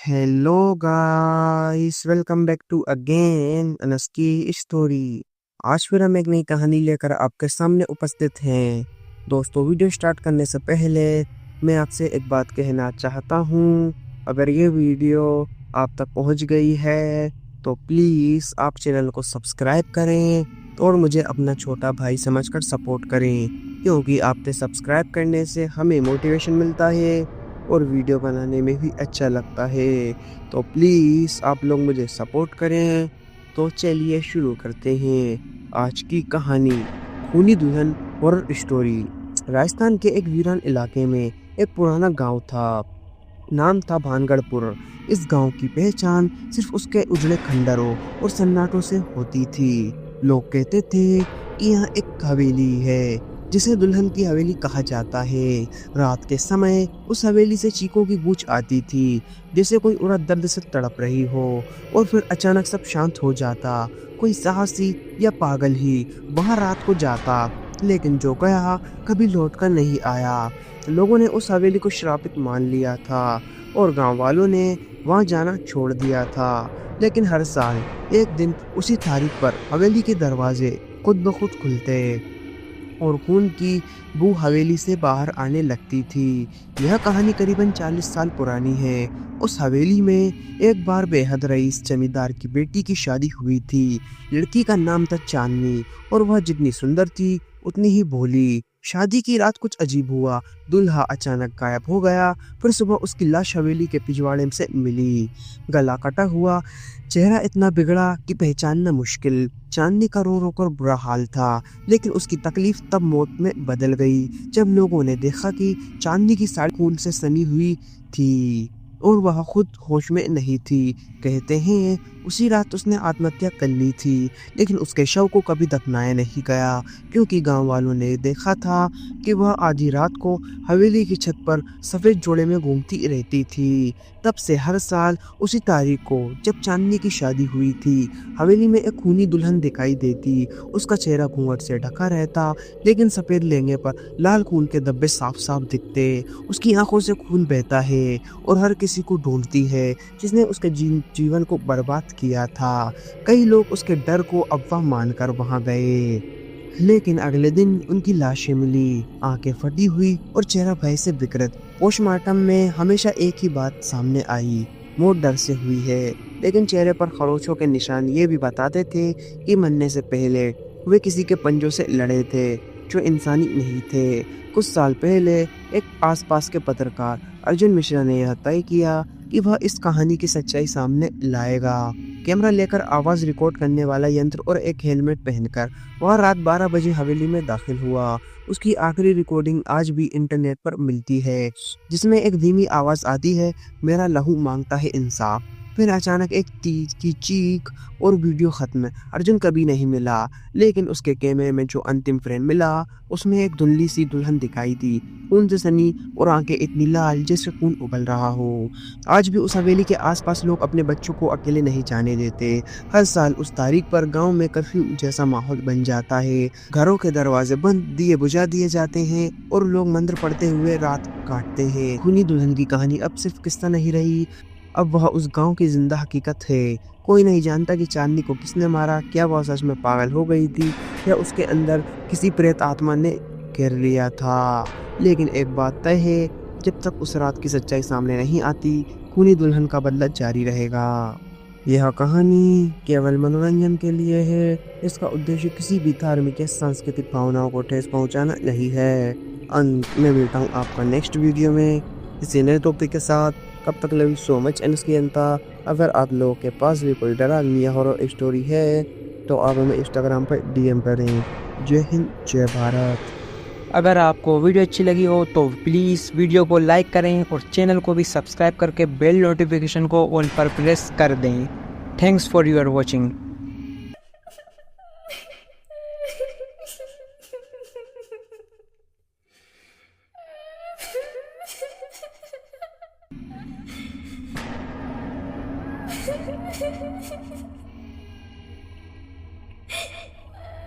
Hello guys, welcome back to again अनस्की story. आज फिर हम एक नई कहानी लेकर आपके सामने उपस्थित हैं। दोस्तों, वीडियो स्टार्ट करने से पहले मैं आपसे एक बात कहना चाहता हूँ। अगर ये वीडियो आप तक पहुँच गई है तो प्लीज़ आप चैनल को सब्सक्राइब करें और मुझे अपना छोटा भाई समझकर सपोर्ट करें, क्योंकि आपके सब्सक्राइब करने से हमें मोटिवेशन मिलता है और वीडियो बनाने में भी अच्छा लगता है। तो प्लीज़ आप लोग मुझे सपोर्ट करें। तो चलिए शुरू करते हैं आज की कहानी, खूनी दुल्हन हॉरर स्टोरी। राजस्थान के एक वीरान इलाके में एक पुराना गांव था। नाम था भानगढ़पुर। इस गांव की पहचान सिर्फ उसके उजड़े खंडरों और सन्नाटों से होती थी। लोग कहते थे कि यहाँ एक हवेली है जिसे दुल्हन की हवेली कहा जाता है। रात के समय उस हवेली से चीखों की गूंज आती थी, जैसे कोई औरत दर्द से तड़प रही हो। और फिर अचानक सब शांत हो जाता। कोई साहसी या पागल ही वहां रात को जाता, लेकिन जो गया कभी लौटकर नहीं आया। लोगों ने उस हवेली को श्रापित मान लिया था और गांव वालों ने वहां जाना छोड़ दिया था। लेकिन हर साल एक दिन उसी तारीख पर हवेली के दरवाजे खुद ब खुद खुलते और खून की बू हवेली से बाहर आने लगती थी। यह कहानी करीबन 40 साल पुरानी है। उस हवेली में एक बार बेहद रईस जमींदार की बेटी की शादी हुई थी। लड़की का नाम था चांदनी और वह जितनी सुंदर थी उतनी ही भोली। शादी की रात कुछ अजीब हुआ। दूल्हा अचानक गायब हो गया। फिर सुबह उसकी लाश हवेली के पिछवाड़े से मिली, गला कटा हुआ, चेहरा इतना बिगड़ा कि पहचानना मुश्किल। चांदनी का रो रो कर बुरा हाल था, लेकिन उसकी तकलीफ तब मौत में बदल गई जब लोगों ने देखा कि चांदनी की साड़ी खून से सनी हुई थी और वह खुद होश में नहीं थी। कहते हैं उसी रात उसने आत्महत्या कर ली थी, लेकिन उसके शव को कभी दफनाया नहीं गया, क्योंकि गांव वालों ने देखा था कि वह आधी रात को हवेली की छत पर सफ़ेद जोड़े में घूमती रहती थी। तब से हर साल उसी तारीख को, जब चांदनी की शादी हुई थी, हवेली में एक खूनी दुल्हन दिखाई देती। उसका चेहरा घूंघट से ढका रहता, लेकिन सफ़ेद लहंगे पर लाल खून के धब्बे साफ साफ दिखते। उसकी आंखों से खून बहता है और हर किसी को ढूंढती है जिसने उसके जीवन को बर्बाद किया था। कई लोग उसके डर को अफवाह मानकर वहां गए, लेकिन अगले दिन उनकी लाशें मिली, आंखें फटी हुई और चेहरा भय से विकृत। पोस्टमार्टम में हमेशा एक ही बात सामने आई, मौत डर से हुई है, लेकिन चेहरे पर खरोचों के निशान ये भी बताते थे कि मरने से पहले वे किसी के पंजों से लड़े थे जो इंसानी नहीं थे। कुछ साल पहले एक आसपास के पत्रकार अर्जुन मिश्रा ने यह तय किया कि वह इस कहानी की सच्चाई सामने लाएगा। कैमरा लेकर आवाज रिकॉर्ड करने वाला यंत्र और एक हेलमेट पहनकर वह रात 12 बजे हवेली में दाखिल हुआ। उसकी आखिरी रिकॉर्डिंग आज भी इंटरनेट पर मिलती है, जिसमें एक धीमी आवाज आती है, मेरा लहू मांगता है इंसाफ। फिर अचानक एक तीर की चीख और वीडियो खत्म। अर्जुन कभी नहीं मिला, लेकिन उसके कैमरे में जो अंतिम फ्रेम मिला उसमें एक धुंधली सी दुल्हन दिखाई दी, खून से सनी और आंखें इतनी लाल जैसे खून उबल रहा हो। आज भी उस हवेली के आसपास लोग अपने बच्चों को अकेले नहीं जाने देते। हर साल उस तारीख पर गांव में कर्फ्यू जैसा माहौल बन जाता है। घरों के दरवाजे बंद, दिए बुझा दिए जाते हैं और लोग मंत्र पढ़ते हुए रात काटते हैं। खूनी दुल्हन की कहानी अब सिर्फ किस्सा नहीं रही, अब वह उस गांव की जिंदा हकीकत है। कोई नहीं जानता कि चांदनी को किसने मारा, क्या वह सच में पागल हो गई थी या उसके अंदर किसी प्रेत आत्मा ने घेर लिया था। लेकिन एक बात तय है, जब तक उस रात की सच्चाई सामने नहीं आती, खूनी दुल्हन का बदला जारी रहेगा। यह कहानी केवल मनोरंजन के लिए है। इसका उद्देश्य किसी भी धार्मिक या सांस्कृतिक भावनाओं को ठेस पहुंचाना नहीं है। अंत में मिलता हूँ आपका नेक्स्ट वीडियो में किसी नए टॉपिक के साथ। कब तक love you so much and उसकी अंता। अगर आप लोगों के पास भी कोई डरावनी या हॉरर स्टोरी है तो आप हमें इंस्टाग्राम पर डीएम करें। जय हिंद, जय भारत। अगर आपको वीडियो अच्छी लगी हो तो प्लीज़ वीडियो को लाइक करें और चैनल को भी सब्सक्राइब करके बेल नोटिफिकेशन को ऑल पर प्रेस कर दें। Thanks for your watching.